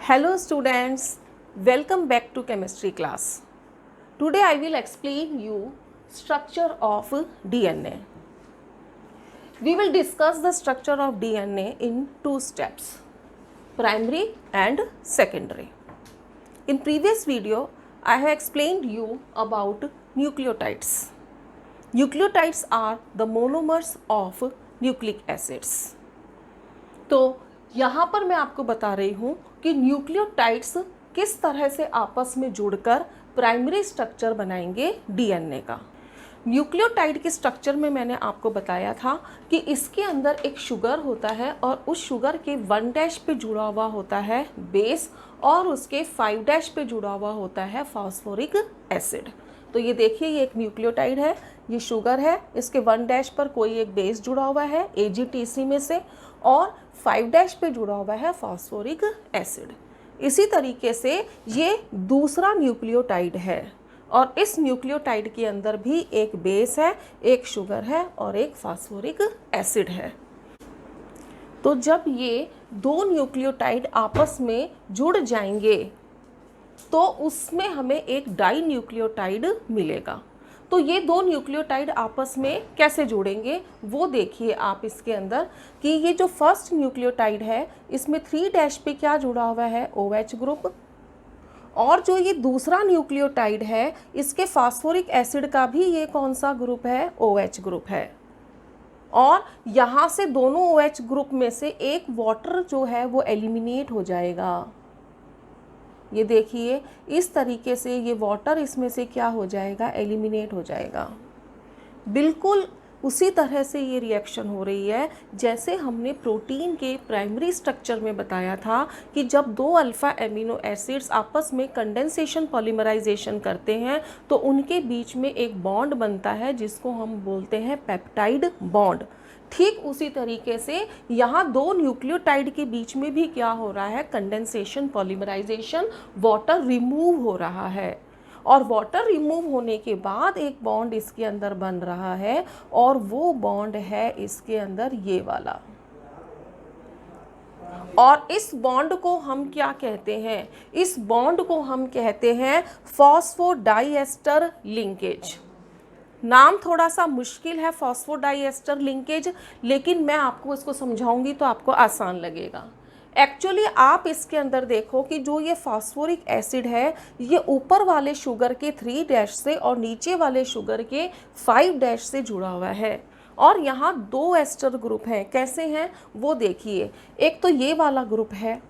Hello students, welcome back to chemistry class. Today I will explain you structure of DNA. We will discuss the structure of DNA in two steps, primary and secondary. In previous video I have explained you about nucleotides. Nucleotides are the monomers of nucleic acids. तो यहाँ पर मैं आपको बता रही हूँ कि nucleotides किस तरह से आपस में जुड़कर प्राइमरी स्ट्रक्चर बनाएंगे डीएनए का। न्यूक्लियोटाइड के स्ट्रक्चर में मैंने आपको बताया था कि इसके अंदर एक शुगर होता है और उस शुगर के 1' पे जुड़ा हुआ होता है बेस और उसके 5' पे जुड़ा हुआ होता है फास्फोरिक एसिड। तो ये देखिए, ये एक न्यूक्लियोटाइड है, ये शुगर है, इसके 1' पर कोई एक बेस जुड़ा हुआ है AGTC में से और 5' पे जुड़ा हुआ है फास्फोरिक एसिड। इसी तरीके से ये दूसरा न्यूक्लियोटाइड है और इस न्यूक्लियोटाइड के अंदर भी एक बेस है, एक शुगर है और एक फास्फोरिक एसिड है। तो जब ये दो न्यूक्लियोटाइड आपस में जुड़ जाएंगे तो उसमें हमें एक डाई न्यूक्लियोटाइड मिलेगा। तो ये दो न्यूक्लियोटाइड आपस में कैसे जुड़ेंगे वो देखिए आप इसके अंदर कि ये जो फर्स्ट न्यूक्लियोटाइड है इसमें 3' पे क्या जुड़ा हुआ है OH ग्रुप, और जो ये दूसरा न्यूक्लियोटाइड है इसके फास्फोरिक एसिड का भी ये कौन सा ग्रुप है, OH ग्रुप है। और यहाँ से दोनों OH ग्रुप में से एक वाटर जो है वो एलिमिनेट हो जाएगा। ये देखिए इस तरीके से ये वाटर इसमें से क्या हो जाएगा, एलिमिनेट हो जाएगा। बिल्कुल उसी तरह से ये रिएक्शन हो रही है जैसे हमने प्रोटीन के प्राइमरी स्ट्रक्चर में बताया था कि जब दो अल्फ़ा एमिनो एसिड्स आपस में कंडेंसेशन पॉलीमराइजेशन करते हैं तो उनके बीच में एक बॉन्ड बनता है जिसको हम बोलते हैं पेप्टाइड बॉन्ड। ठीक उसी तरीके से यहाँ दो न्यूक्लियोटाइड के बीच में भी क्या हो रहा है, कंडेंसेशन पॉलीमराइजेशन, वाटर रिमूव हो रहा है और वाटर रिमूव होने के बाद एक बॉन्ड इसके अंदर बन रहा है और वो बॉन्ड है इसके अंदर ये वाला। और इस बॉन्ड को हम क्या कहते हैं, इस बॉन्ड को हम कहते हैं फॉस्फोडाइएस्टर लिंकेज। नाम थोड़ा सा मुश्किल है फॉस्फोडाइएस्टर लिंकेज, लेकिन मैं आपको इसको समझाऊंगी तो आपको आसान लगेगा। एक्चुअली आप इसके अंदर देखो कि जो ये फास्फोरिक एसिड है ये ऊपर वाले शुगर के 3' से और नीचे वाले शुगर के 5' से जुड़ा हुआ है और यहाँ दो एस्टर ग्रुप हैं। कैसे हैं वो देखिए, एक तो ये वाला ग्रुप है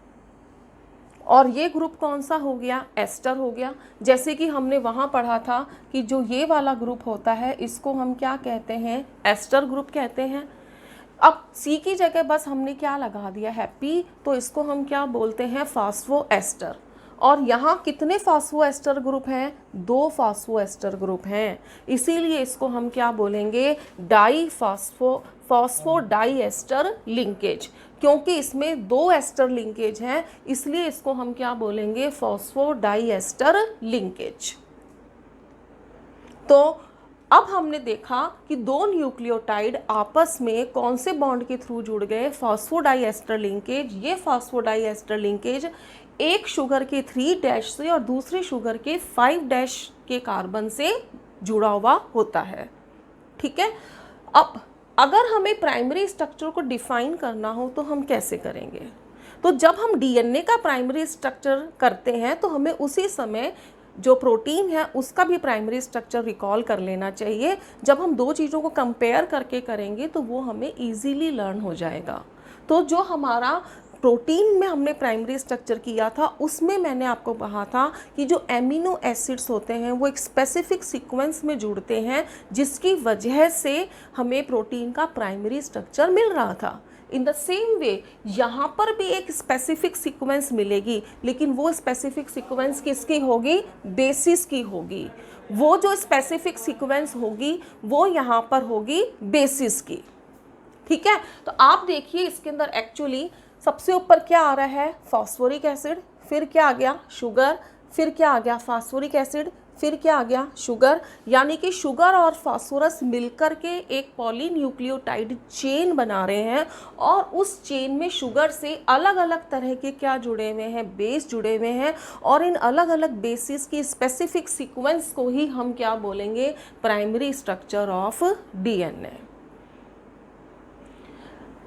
और ये ग्रुप कौन सा हो गया, एस्टर हो गया। जैसे कि हमने वहाँ पढ़ा था कि जो ये वाला ग्रुप होता है इसको हम क्या कहते हैं, एस्टर ग्रुप कहते हैं। अब सी की जगह बस हमने क्या लगा दिया, हैप्पी, तो इसको हम क्या बोलते हैं, फास्फो एस्टर। और यहाँ कितने फास्फो एस्टर ग्रुप हैं, दो फास्फो एस्टर ग्रुप हैं, इसीलिए इसको हम क्या बोलेंगे, डाई फॉस्फोडाइएस्टर लिंकेज। क्योंकि इसमें दो एस्टर लिंकेज हैं इसलिए इसको हम क्या बोलेंगे, फॉस्फोडाइएस्टर लिंकेज। तो अब हमने देखा कि दो न्यूक्लियोटाइड आपस में कौन से बॉन्ड के थ्रू जुड़ गए, फॉस्फोडाइएस्टर लिंकेज। ये फॉस्फोडाइएस्टर लिंकेज एक शुगर के 3' से और दूसरे शुगर के 5' के कार्बन से जुड़ा हुआ होता है। ठीक है, अब अगर हमें प्राइमरी स्ट्रक्चर को डिफाइन करना हो तो हम कैसे करेंगे। तो जब हम डीएनए का प्राइमरी स्ट्रक्चर करते हैं तो हमें उसी समय जो प्रोटीन है उसका भी प्राइमरी स्ट्रक्चर रिकॉल कर लेना चाहिए। जब हम दो चीज़ों को कंपेयर करके करेंगे तो वो हमें इजीली लर्न हो जाएगा। तो जो हमारा प्रोटीन में हमने प्राइमरी स्ट्रक्चर किया था उसमें मैंने आपको कहा था कि जो एमिनो एसिड्स होते हैं वो एक स्पेसिफिक सीक्वेंस में जुड़ते हैं जिसकी वजह से हमें प्रोटीन का प्राइमरी स्ट्रक्चर मिल रहा था। इन द सेम वे यहाँ पर भी एक स्पेसिफिक सीक्वेंस मिलेगी, लेकिन वो स्पेसिफिक सीक्वेंस किसकी होगी, बेसिस की होगी। वो जो स्पेसिफिक सीक्वेंस होगी वो यहाँ पर होगी बेसिस की। ठीक है, तो आप देखिए इसके अंदर एक्चुअली सबसे ऊपर क्या आ रहा है, फास्फोरिक एसिड, फिर क्या आ गया, शुगर, फिर क्या आ गया, फास्फोरिक एसिड, फिर क्या आ गया, शुगर, यानी कि शुगर और फास्फोरस मिलकर के एक पॉलीन्यूक्लियोटाइड चेन बना रहे हैं और उस चेन में शुगर से अलग अलग तरह के क्या जुड़े हुए हैं, बेस जुड़े हुए हैं, और इन अलग अलग बेसिस की स्पेसिफिक सीक्वेंस को ही हम क्या बोलेंगे, प्राइमरी स्ट्रक्चर ऑफ डीएनए।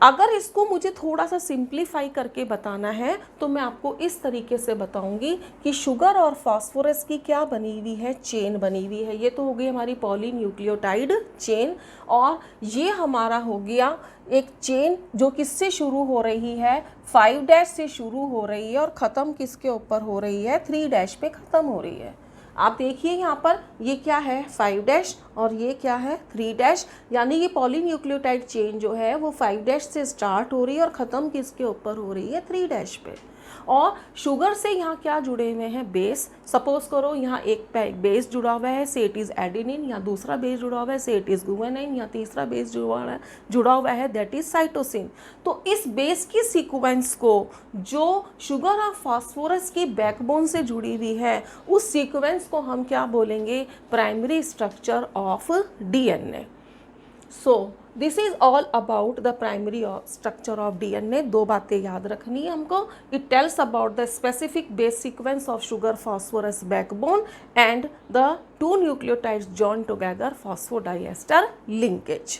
अगर इसको मुझे थोड़ा सा सिंप्लीफाई करके बताना है तो मैं आपको इस तरीके से बताऊंगी कि शुगर और फास्फोरस की क्या बनी हुई है, चेन बनी हुई है। ये तो हो गई हमारी पॉलीन्यूक्लियोटाइड चेन, और ये हमारा हो गया एक चेन जो किससे शुरू हो रही है, 5' से शुरू हो रही है और ख़त्म किसके ऊपर हो रही है, 3' पे ख़त्म हो रही है। आप देखिए यहाँ पर ये क्या है, 5' और ये क्या है, 3', यानी ये पॉलीन्यूक्लियोटाइड चेन जो है वो 5' से स्टार्ट हो रही है और ख़त्म किसके ऊपर हो रही है, 3' पे। और शुगर से यहाँ क्या जुड़े हुए हैं, बेस। सपोज करो यहाँ एक बेस जुड़ा हुआ है, से इट इज़ एडेनिन, या दूसरा बेस जुड़ा हुआ है, से इट इज़ गुआनिन, या तीसरा बेस जुड़ा हुआ है दैट इज़ साइटोसिन। तो इस बेस की सीक्वेंस को जो शुगर और फास्फोरस की बैकबोन से जुड़ी हुई है, उस सीक्वेंस को हम क्या बोलेंगे, primary structure of DNA. So this is all about the primary structure of DNA. दो बातें याद रखनी है हमको। It tells about the specific base sequence of sugar phosphorus backbone and the two nucleotides join together phosphodiester linkage.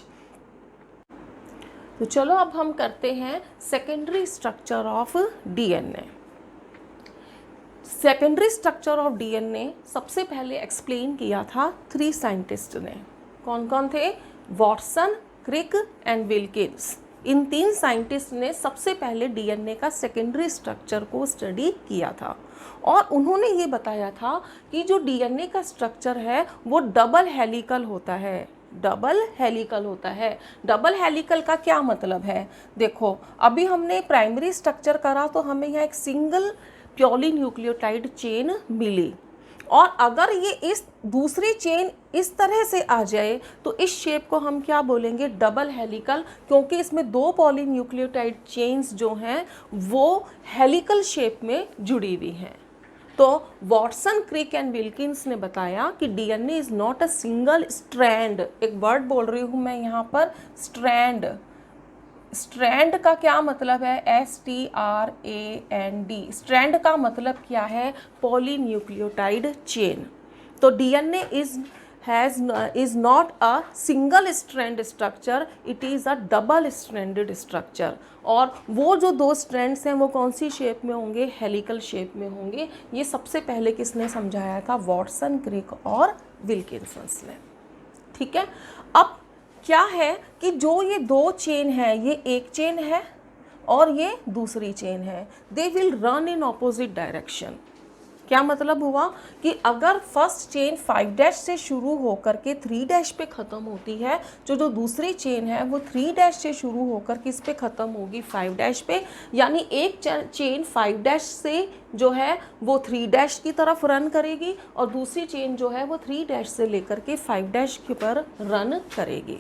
तो चलो अब हम करते हैं secondary structure of DNA. Secondary structure of DNA सबसे पहले एक्सप्लेन किया था 3 साइंटिस्ट ने। कौन कौन थे, वॉटसन, क्रिक एंड विल्किंस। इन 3 साइंटिस्ट ने सबसे पहले डीएनए का सेकेंडरी स्ट्रक्चर को स्टडी किया था, और उन्होंने ये बताया था कि जो डीएनए का स्ट्रक्चर है वो डबल हेलिकल होता है। डबल हेलिकल होता है। डबल हेलिकल का क्या मतलब है, देखो अभी हमने प्राइमरी स्ट्रक्चर करा तो हमें यहाँ एक सिंगल पॉलीन्यूक्लियोटाइड चेन मिली, और अगर ये इस दूसरी चेन इस तरह से आ जाए तो इस शेप को हम क्या बोलेंगे, डबल हेलिकल, क्योंकि इसमें 2 पॉलीन्यूक्लियोटाइड चेन्स जो हैं वो हेलिकल शेप में जुड़ी हुई हैं। तो वॉटसन, क्रिक एंड विल्किंस ने बताया कि DNA is not a single strand. एक वर्ड बोल रही हूँ मैं यहाँ पर, स्ट्रैंड। स्ट्रैंड का क्या मतलब है, STRAND। स्ट्रैंड का मतलब क्या है, पॉलीन्यूक्लियोटाइड चेन। तो DNA is not a single strand structure, it is a double stranded structure। और वो जो 2 स्ट्रैंड्स हैं वो कौन सी शेप में होंगे, हेलिकल शेप में होंगे। ये सबसे पहले किसने समझाया था, वॉटसन, क्रिक और विल्किंसन ने। ठीक है, अब क्या है कि जो ये 2 चेन है, ये एक चेन है और ये दूसरी चेन है, they will run in opposite direction. क्या मतलब हुआ कि अगर फर्स्ट चेन 5' से शुरू होकर के 3' पे ख़त्म होती है, जो दूसरी चेन है वो 3' से शुरू होकर किस पे ख़त्म होगी, 5' पे। यानी एक चेन 5' से जो है वो 3' की तरफ रन करेगी, और दूसरी चेन जो है वो 3' से लेकर के 5' के पर रन करेगी।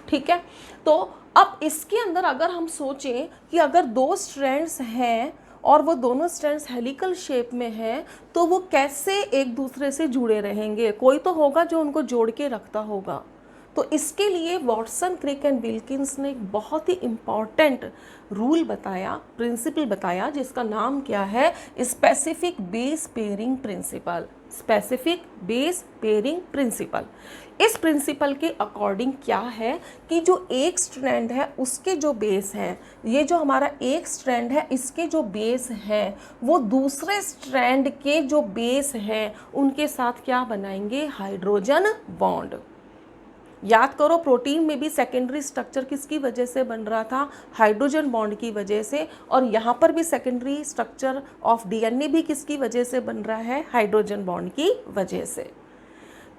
ठीक है, तो अब इसके अंदर अगर हम सोचें कि अगर 2 स्ट्रैंड्स हैं और वो दोनों स्ट्रैंड्स हेलिकल शेप में हैं, तो वो कैसे एक दूसरे से जुड़े रहेंगे, कोई तो होगा जो उनको जोड़ के रखता होगा। तो इसके लिए वॉटसन, क्रिक एंड विल्किंस ने एक बहुत ही इम्पॉर्टेंट रूल बताया, प्रिंसिपल बताया, जिसका नाम क्या है, specific base pairing principle. Specific base pairing principle. इस प्रिंसिपल के अकॉर्डिंग क्या है कि जो एक स्ट्रैंड है उसके जो बेस हैं, ये जो हमारा एक स्ट्रैंड है इसके जो बेस हैं वो दूसरे स्ट्रैंड के जो बेस हैं उनके साथ क्या बनाएंगे, हाइड्रोजन बॉन्ड। याद करो, प्रोटीन में भी सेकेंडरी स्ट्रक्चर किसकी वजह से बन रहा था, हाइड्रोजन बॉन्ड की वजह से, और यहाँ पर भी सेकेंडरी स्ट्रक्चर ऑफ डीएनए भी किसकी वजह से बन रहा है, हाइड्रोजन बॉन्ड की वजह से।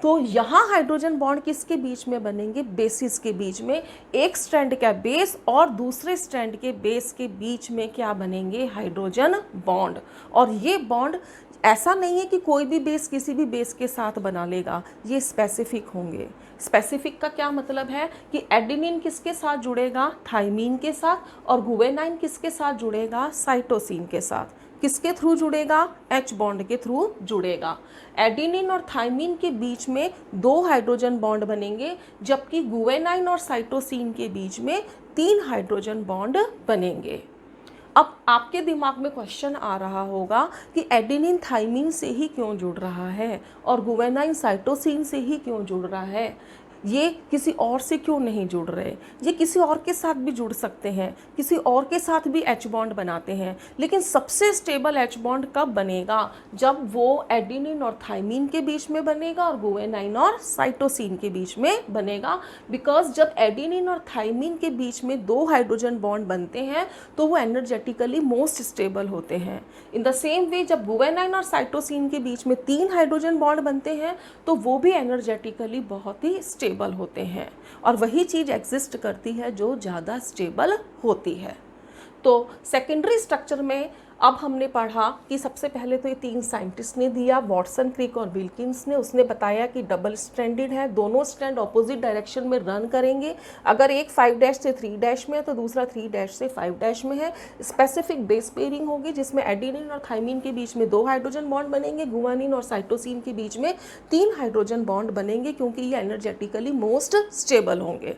तो यहाँ हाइड्रोजन बॉन्ड किसके बीच में बनेंगे, बेसिस के बीच में। एक स्ट्रैंड का बेस और दूसरे स्ट्रैंड के बेस के बीच में क्या बनेंगे, हाइड्रोजन बॉन्ड। और ये बॉन्ड ऐसा नहीं है कि कोई भी बेस किसी भी बेस के साथ बना लेगा, ये स्पेसिफिक होंगे। स्पेसिफिक का क्या मतलब है कि एडेनिन किसके साथ जुड़ेगा, थाइमीन के साथ, और गुआनिन किसके साथ जुड़ेगा, साइटोसिन के साथ। किसके थ्रू जुड़ेगा? H बॉन्ड के थ्रू जुड़ेगा। एडेनिन और थाइमिन के बीच में 2 हाइड्रोजन बॉन्ड बनेंगे, जबकि गुआनिन और साइटोसिन के बीच में 3 हाइड्रोजन बॉन्ड बनेंगे। अब आपके दिमाग में क्वेश्चन आ रहा होगा कि एडेनिन थाइमिन से ही क्यों जुड़ रहा है और गुआनिन साइटोसिन से ही क्यों जुड़ रहा है, ये किसी और से क्यों नहीं जुड़ रहे? ये किसी और के साथ भी जुड़ सकते हैं, किसी और के साथ भी H बॉन्ड बनाते हैं, लेकिन सबसे स्टेबल H बॉन्ड कब बनेगा? जब वो एडेनिन और थाइमिन के बीच में बनेगा और गुआनिन और साइटोसिन के बीच में बनेगा। बिकॉज जब एडेनिन और थाइमिन के बीच में 2 हाइड्रोजन बॉन्ड बनते हैं तो वो एनर्जेटिकली मोस्ट स्टेबल होते हैं। इन द सेम वे जब गुआनिन और साइटोसिन के बीच में 3 हाइड्रोजन बॉन्ड बनते हैं तो वो भी एनर्जेटिकली बहुत ही स्टेबल होते हैं, और वही चीज़ एग्जिस्ट करती है जो ज़्यादा स्टेबल होती है। तो सेकेंडरी स्ट्रक्चर में अब हमने पढ़ा कि सबसे पहले तो ये 3 साइंटिस्ट ने दिया, वॉटसन, क्रिक और विल्किंस ने। उसने बताया कि डबल स्ट्रैंडेड है, दोनों स्ट्रैंड ऑपोजिट डायरेक्शन में रन करेंगे। अगर एक 5' से 3' में है तो दूसरा 3' से 5' में है। स्पेसिफिक बेस पेयरिंग होगी जिसमें एडेनिन और थाइमिन के बीच में 2 हाइड्रोजन बॉन्ड बनेंगे, गुआनिन और साइटोसिन के बीच में 3 हाइड्रोजन बॉन्ड बनेंगे, क्योंकि ये एनर्जेटिकली मोस्ट स्टेबल होंगे।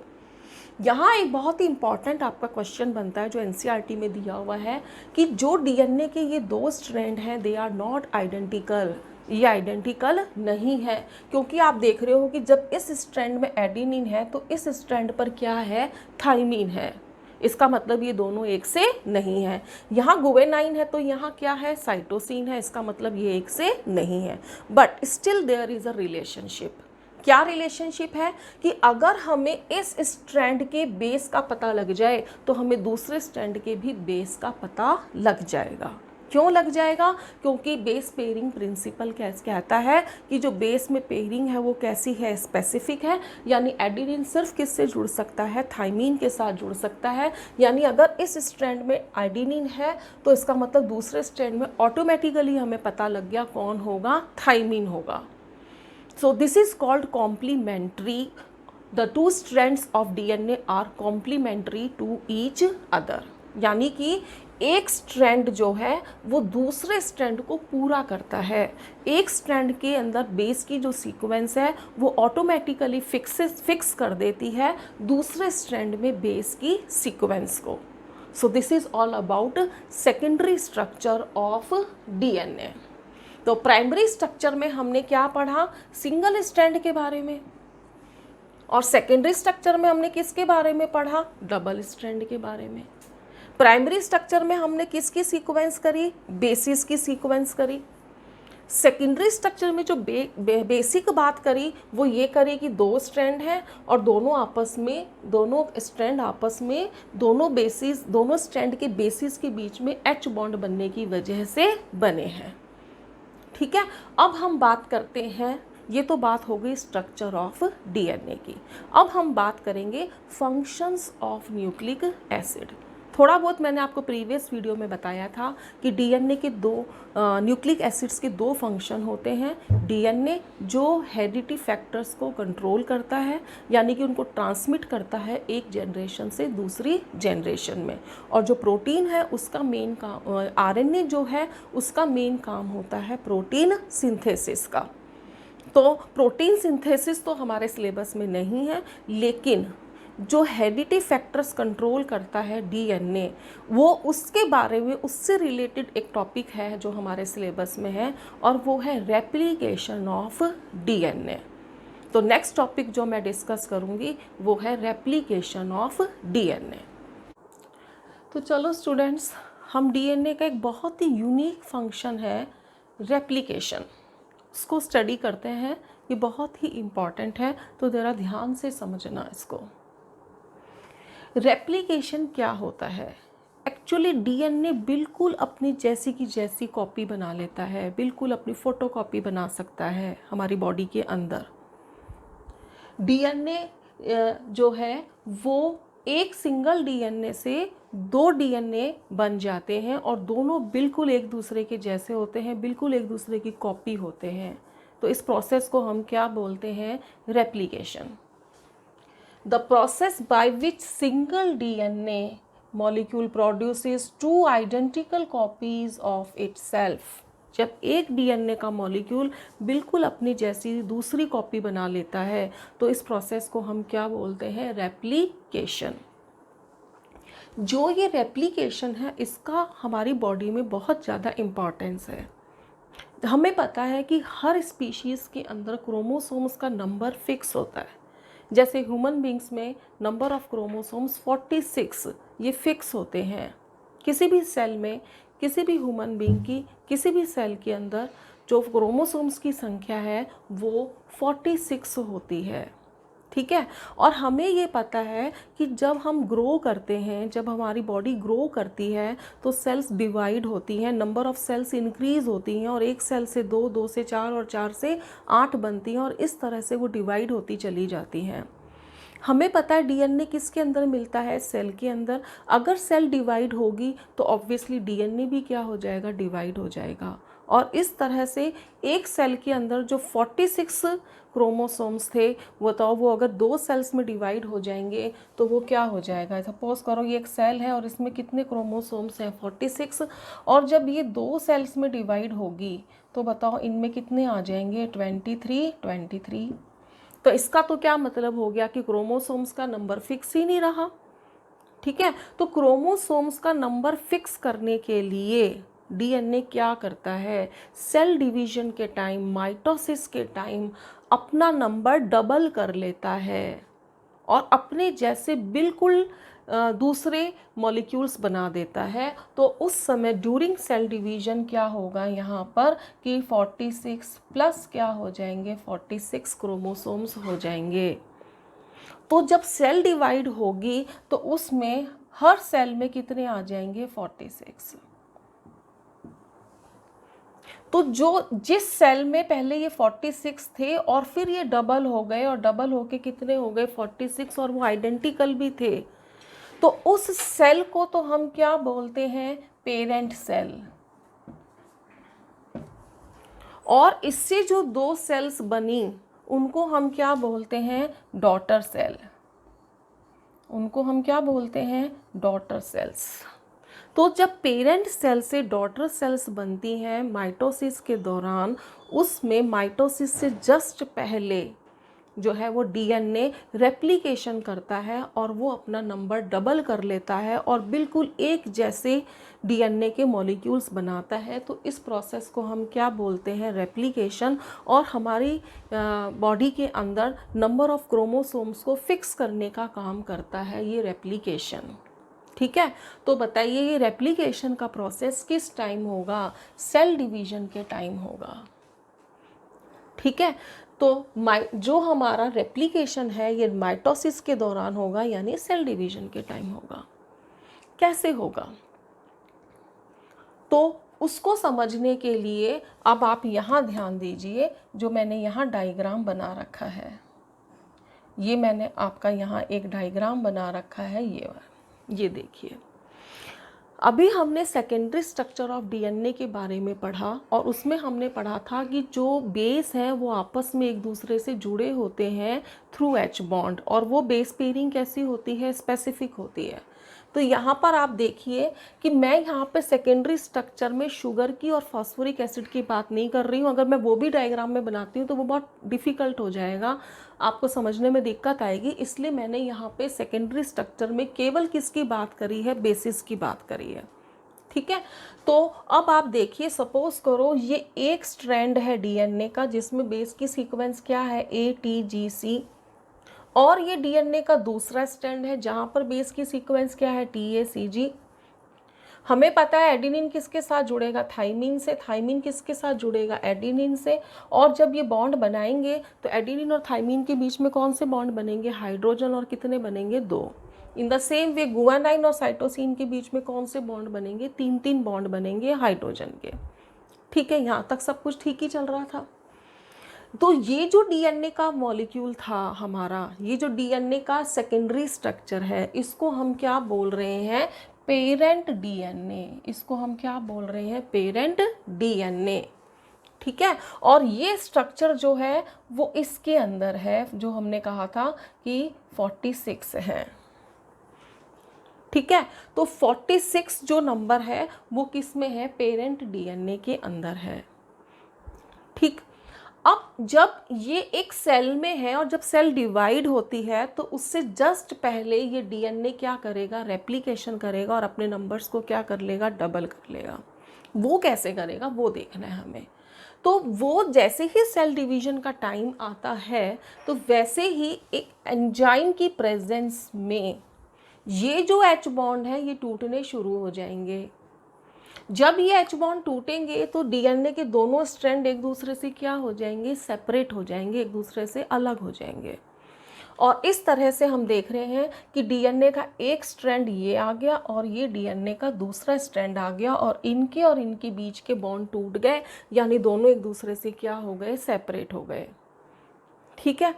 यहाँ एक बहुत ही इंपॉर्टेंट आपका क्वेश्चन बनता है जो एनसीईआरटी में दिया हुआ है कि जो डीएनए के ये 2 स्ट्रैंड हैं दे आर नॉट आइडेंटिकल। ये आइडेंटिकल नहीं है, क्योंकि आप देख रहे हो कि जब इस स्ट्रैंड में एडेनिन है तो इस स्ट्रैंड पर क्या है? थाइमिन है। इसका मतलब ये दोनों एक से नहीं है। यहाँ गुआनिन है तो यहाँ क्या है? साइटोसिन है। इसका मतलब ये एक से नहीं है। But still there is a relationship. क्या रिलेशनशिप है कि अगर हमें इस स्ट्रैंड के बेस का पता लग जाए तो हमें दूसरे स्ट्रैंड के भी बेस का पता लग जाएगा। क्यों लग जाएगा? क्योंकि बेस पेयरिंग प्रिंसिपल कहता है कि जो बेस में पेयरिंग है वो कैसी है? स्पेसिफिक है। यानी एडेनिन सिर्फ किससे जुड़ सकता है? थाइमिन के साथ जुड़ सकता है। यानी अगर इस स्ट्रैंड में एडेनिन है तो इसका मतलब दूसरे स्ट्रैंड में ऑटोमेटिकली हमें पता लग गया कौन होगा? थाइमिन होगा। So this is called complementary. The 2 strands of DNA are complementary to each other. यानी कि एक स्ट्रैंड जो है वो दूसरे स्ट्रैंड को पूरा करता है। एक स्ट्रैंड के अंदर बेस की जो सीक्वेंस है वो ऑटोमेटिकली फिक्स कर देती है दूसरे स्ट्रैंड में बेस की सीक्वेंस को। So this is all about secondary structure of DNA. तो प्राइमरी स्ट्रक्चर में हमने क्या पढ़ा? सिंगल स्ट्रैंड के बारे में। और सेकेंडरी स्ट्रक्चर में हमने किसके बारे में पढ़ा? डबल स्ट्रैंड के बारे में। प्राइमरी स्ट्रक्चर में हमने किसकी सीक्वेंस करी? बेसिस की सीक्वेंस करी। सेकेंडरी स्ट्रक्चर में जो बेसिक बात करी वो ये करी कि 2 स्ट्रैंड हैं और दोनों स्ट्रैंड आपस में दोनों स्ट्रैंड के बेसिस के बीच में H बॉन्ड बनने की वजह से बने हैं। ठीक है, अब हम बात करते हैं, ये तो बात हो गई स्ट्रक्चर ऑफ डीएनए की। अब हम बात करेंगे फंक्शंस ऑफ न्यूक्लिक एसिड। थोड़ा बहुत मैंने आपको प्रीवियस वीडियो में बताया था कि डीएनए के 2 न्यूक्लिक एसिड्स के 2 फंक्शन होते हैं। डीएनए जो हेरिडिटी फैक्टर्स को कंट्रोल करता है, यानी कि उनको ट्रांसमिट करता है एक जनरेशन से दूसरी जनरेशन में, और जो प्रोटीन है उसका मेन काम, आरएनए जो है उसका मेन काम होता है प्रोटीन सिंथेसिस का। तो प्रोटीन सिंथेसिस तो हमारे सिलेबस में नहीं है, लेकिन जो हेरिडिटी फैक्टर्स कंट्रोल करता है डीएनए, वो उसके बारे में, उससे रिलेटेड एक टॉपिक है जो हमारे सिलेबस में है, और वो है रेप्लिकेशन ऑफ डीएनए। तो नेक्स्ट टॉपिक जो मैं डिस्कस करूँगी वो है रेप्लिकेशन ऑफ डीएनए। तो चलो स्टूडेंट्स, हम डीएनए का एक बहुत ही यूनिक फंक्शन है रेप्लिकेशन, उसको स्टडी करते हैं। ये बहुत ही इम्पॉर्टेंट है, तो ज़रा ध्यान से समझना इसको। रेप्लिकेशन क्या होता है? एक्चुअली डीएनए बिल्कुल अपनी जैसी की जैसी कॉपी बना लेता है, बिल्कुल अपनी फ़ोटोकॉपी बना सकता है हमारी बॉडी के अंदर। डीएनए जो है वो एक सिंगल डीएनए से 2 डीएनए बन जाते हैं और दोनों बिल्कुल एक दूसरे के जैसे होते हैं, बिल्कुल एक दूसरे की कॉपी होते हैं। तो इस प्रोसेस को हम क्या बोलते हैं? Replication. The process by which single DNA molecule produces 2 identical copies of itself. जब एक डीएनए का मॉलिक्यूल बिल्कुल अपनी जैसी दूसरी कॉपी बना लेता है तो इस प्रोसेस को हम क्या बोलते हैं? रेप्लिकेशन। जो ये रेप्लिकेशन है इसका हमारी बॉडी में बहुत ज़्यादा इम्पॉर्टेंस है। हमें पता है कि हर स्पीशीज़ के अंदर क्रोमोसोम्स का नंबर फिक्स होता है। जैसे ह्यूमन बींग्स में नंबर ऑफ क्रोमोसोम्स 46 ये फिक्स होते हैं। किसी भी सेल में, किसी भी ह्यूमन बींग की किसी भी सेल के अंदर जो क्रोमोसोम्स की संख्या है वो 46 होती है। ठीक है। और हमें ये पता है कि जब हम ग्रो करते हैं, जब हमारी बॉडी ग्रो करती है तो सेल्स डिवाइड होती हैं, नंबर ऑफ सेल्स इंक्रीज़ होती हैं और एक सेल से 2, 2 से 4 और 4 से 8 बनती हैं और इस तरह से वो डिवाइड होती चली जाती हैं। हमें पता है डीएनए किसके अंदर मिलता है? सेल के अंदर। अगर सेल डिवाइड होगी तो ऑब्वियसली डीएनए भी क्या हो जाएगा? डिवाइड हो जाएगा। और इस तरह से एक सेल के अंदर जो 46 क्रोमोसोम्स थे बताओ वो अगर 2 सेल्स में डिवाइड हो जाएंगे तो वो क्या हो जाएगा? सपोज करो ये एक सेल है और इसमें कितने क्रोमोसोम्स हैं? 46। और जब ये 2 सेल्स में डिवाइड होगी तो बताओ इनमें कितने आ जाएंगे? 23। तो इसका तो क्या मतलब हो गया कि क्रोमोसोम्स का नंबर फिक्स ही नहीं रहा। ठीक है। तो क्रोमोसोम्स का नंबर फिक्स करने के लिए डीएनए क्या करता है? सेल डिवीजन के टाइम, माइटोसिस के टाइम अपना नंबर डबल कर लेता है और अपने जैसे बिल्कुल दूसरे मॉलिक्यूल्स बना देता है। तो उस समय ड्यूरिंग सेल डिवीजन क्या होगा यहाँ पर कि 46 प्लस क्या हो जाएंगे? 46 क्रोमोसोम्स हो जाएंगे। तो जब सेल डिवाइड होगी तो उसमें हर सेल में कितने आ जाएंगे? 46। तो जो जिस सेल में पहले ये 46 थे और फिर ये डबल हो गए और डबल होके कितने हो गए? 46 और वो आइडेंटिकल भी थे। तो उस सेल को तो हम क्या बोलते हैं? Parent cell. और इससे जो 2 सेल्स बनी उनको हम क्या बोलते हैं? Daughter cell. उनको हम क्या बोलते हैं? Daughter cells. तो जब पेरेंट सेल से डॉटर सेल्स बनती हैं माइटोसिस के दौरान, उसमें माइटोसिस से जस्ट पहले जो है वो डीएनए रेप्लिकेशन करता है और वो अपना नंबर डबल कर लेता है और बिल्कुल एक जैसे डीएनए के मॉलिक्यूल्स बनाता है। तो इस प्रोसेस को हम क्या बोलते हैं? रेप्लिकेशन। और हमारी बॉडी के अंदर नंबर ऑफ क्रोमोसोम्स को फिक्स करने का काम करता है ये रेप्लिकेशन। ठीक है। तो बताइए ये रेप्लिकेशन का प्रोसेस किस टाइम होगा? सेल डिवीजन के टाइम होगा। ठीक है। तो जो हमारा रेप्लिकेशन है ये माइटोसिस के दौरान होगा, यानी सेल डिवीजन के टाइम होगा। कैसे होगा? तो उसको समझने के लिए अब आप यहाँ ध्यान दीजिए, जो मैंने यहाँ डायग्राम बना रखा है, ये मैंने आपका यहाँ एक डायग्राम बना रखा है। ये देखिए, अभी हमने सेकेंडरी स्ट्रक्चर ऑफ डीएनए के बारे में पढ़ा और उसमें हमने पढ़ा था कि जो बेस हैं वो आपस में एक दूसरे से जुड़े होते हैं थ्रू H बॉन्ड, और वो बेस पेयरिंग कैसी होती है? स्पेसिफिक होती है। तो यहाँ पर आप देखिए कि मैं यहाँ पे सेकेंडरी स्ट्रक्चर में शुगर की और फॉस्फोरिक एसिड की बात नहीं कर रही हूँ। अगर मैं वो भी डायग्राम में बनाती हूँ तो वो बहुत डिफ़िकल्ट हो जाएगा, आपको समझने में दिक्कत आएगी। इसलिए मैंने यहाँ पे सेकेंडरी स्ट्रक्चर में केवल किसकी बात करी है? बेसिस की बात करी है। ठीक है। तो अब आप देखिए, सपोज करो ये एक स्ट्रैंड है डीएनए का जिसमें बेस की सीक्वेंस क्या है? ATGC। और ये डीएनए का दूसरा स्ट्रैंड है जहाँ पर बेस की सीक्वेंस क्या है? TACG। हमें पता है एडेनिन किसके साथ जुड़ेगा? थाइमिन से। थाइमिन किसके साथ जुड़ेगा? एडेनिन से। और जब ये बॉन्ड बनाएंगे तो एडेनिन और थाइमिन के बीच में कौन से बॉन्ड बनेंगे? हाइड्रोजन। और कितने बनेंगे? 2। In the same way guanine और साइटोसिन के बीच में कौन से बॉन्ड बनेंगे? 3 बॉन्ड बनेंगे हाइड्रोजन के। ठीक है, यहाँ तक सब कुछ ठीक ही चल रहा था। तो ये जो डीएनए का मॉलिक्यूल था हमारा, ये जो डीएनए का सेकेंडरी स्ट्रक्चर है, इसको हम क्या बोल रहे हैं? Parent DNA. इसको हम क्या बोल रहे हैं? Parent DNA. ठीक है। और ये स्ट्रक्चर जो है वो इसके अंदर है, जो हमने कहा था कि 46 है। ठीक है, तो 46 जो नंबर है वो किस में है, पेरेंट डीएनए के अंदर है। ठीक, अब जब ये एक सेल में है और जब सेल डिवाइड होती है तो उससे जस्ट पहले ये डीएनए क्या करेगा, रेप्लिकेशन करेगा और अपने नंबर्स को क्या कर लेगा, डबल कर लेगा। वो कैसे करेगा वो देखना है हमें। तो वो जैसे ही सेल डिवीजन का टाइम आता है तो वैसे ही एक एंजाइम की प्रेजेंस में ये जो एच बॉन्ड है ये टूटने शुरू हो जाएंगे। जब ये एच बॉन्ड टूटेंगे तो डीएनए के दोनों स्ट्रैंड एक दूसरे से क्या हो जाएंगे, सेपरेट हो जाएंगे, एक दूसरे से अलग हो जाएंगे। और इस तरह से हम देख रहे हैं कि डीएनए का एक स्ट्रैंड ये आ गया और ये डीएनए का दूसरा स्ट्रैंड आ गया और इनके बीच के बॉन्ड टूट गए, यानी दोनों एक दूसरे से क्या हो गए, सेपरेट हो गए। ठीक है,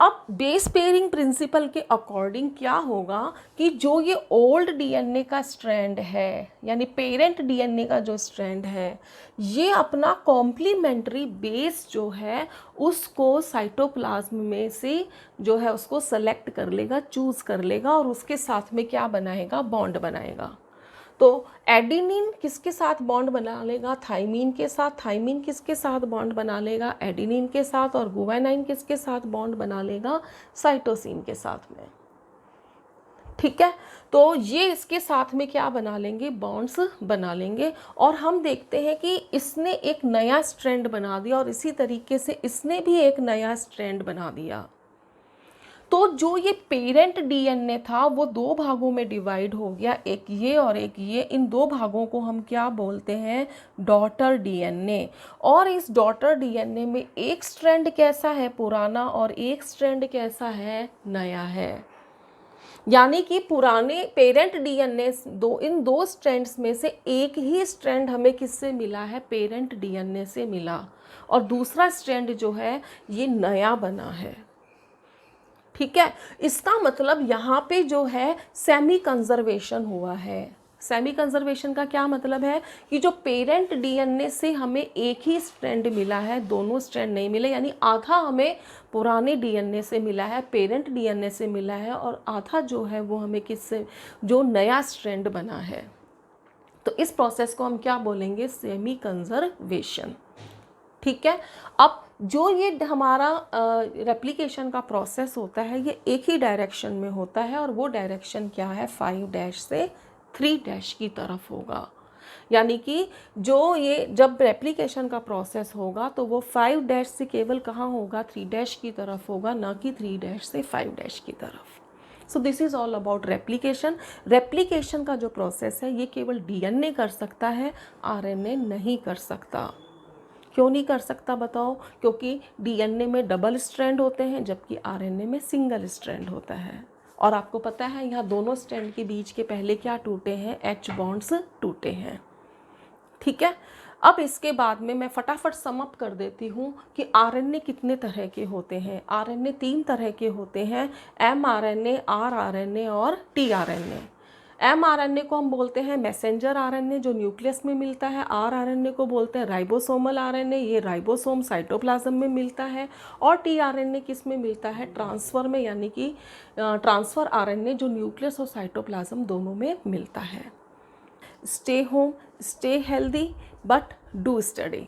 अब बेस पेयरिंग प्रिंसिपल के अकॉर्डिंग क्या होगा कि जो ये ओल्ड डीएनए का स्ट्रैंड है, यानी पेरेंट डीएनए का जो स्ट्रैंड है, ये अपना कॉम्प्लीमेंट्री बेस जो है उसको साइटोप्लाज्म में से जो है उसको सेलेक्ट कर लेगा, चूज कर लेगा और उसके साथ में क्या बनाएगा, बॉन्ड बनाएगा। तो एडिनिन किसके साथ बॉन्ड बना लेगा, थाइमीन के साथ। थाइमीन किसके साथ बॉन्ड बना लेगा, एडिनिन के साथ। और गुवानाइन किसके साथ बॉन्ड बना लेगा, साइटोसिन के साथ में। ठीक है, तो ये इसके साथ में क्या बना लेंगे, बॉन्ड्स बना लेंगे। और हम देखते हैं कि इसने एक नया स्ट्रैंड बना दिया और इसी तरीके से इसने भी एक नया स्ट्रैंड बना दिया। तो जो ये पेरेंट डीएनए था वो दो भागों में डिवाइड हो गया, एक ये और एक ये। इन दो भागों को हम क्या बोलते हैं, डॉटर डीएनए। और इस डॉटर डीएनए में एक स्ट्रैंड कैसा है, पुराना, और एक स्ट्रैंड कैसा है, नया है। यानी कि पुराने पेरेंट डीएनए इन दो स्ट्रैंड्स में से एक ही स्ट्रैंड हमें किससे मिला है, पेरेंट डीएनए से मिला, और दूसरा स्ट्रैंड जो है ये नया बना है। ठीक है, इसका मतलब यहाँ पे जो है सेमी कंजर्वेशन हुआ है। सेमी कंजर्वेशन का क्या मतलब है कि जो पेरेंट डीएनए से हमें एक ही स्ट्रैंड मिला है, दोनों स्ट्रैंड नहीं मिले, यानी आधा हमें पुराने डीएनए से मिला है, पेरेंट डीएनए से मिला है, और आधा जो है वो हमें किससे, जो नया स्ट्रैंड बना है। तो इस प्रोसेस को हम क्या बोलेंगे, सेमी कंजर्वेशन। ठीक है, अब जो ये हमारा रेप्लिकेशन का प्रोसेस होता है ये एक ही डायरेक्शन में होता है, और वो डायरेक्शन क्या है, 5' से 3' की तरफ होगा। यानी कि जो ये जब रेप्लिकेशन का प्रोसेस होगा तो वो 5' से केवल कहाँ होगा, 3' की तरफ होगा, ना कि 3' से 5' की तरफ। So this is all about replication. Replication का जो प्रोसेस है ये केवल डीएनए कर सकता है, आरएनए नहीं कर सकता। क्यों नहीं कर सकता बताओ, क्योंकि डीएनए में डबल स्ट्रैंड होते हैं जबकि आरएनए में सिंगल स्ट्रैंड होता है। और आपको पता है यहाँ दोनों स्ट्रैंड के बीच के पहले क्या टूटे हैं, एच बॉन्ड्स टूटे हैं। ठीक है, अब इसके बाद में मैं फटाफट सम अप कर देती हूँ कि आरएनए कितने तरह के होते हैं। आरएनए 3 तरह के होते हैं, एमआरएनए, आरआरएनए और टीआरएनए। एमआरएनए को हम बोलते हैं मैसेंजर आरएनए, जो न्यूक्लियस में मिलता है। आरआरएनए को बोलते हैं राइबोसोमल आरएनए, ये राइबोसोम साइटोप्लाज्म में मिलता है। और टीआरएनए किस में मिलता है, ट्रांसफर में, यानी कि ट्रांसफर आरएनए जो न्यूक्लियस और साइटोप्लाज्म दोनों में मिलता है। Stay home, stay healthy, but do study.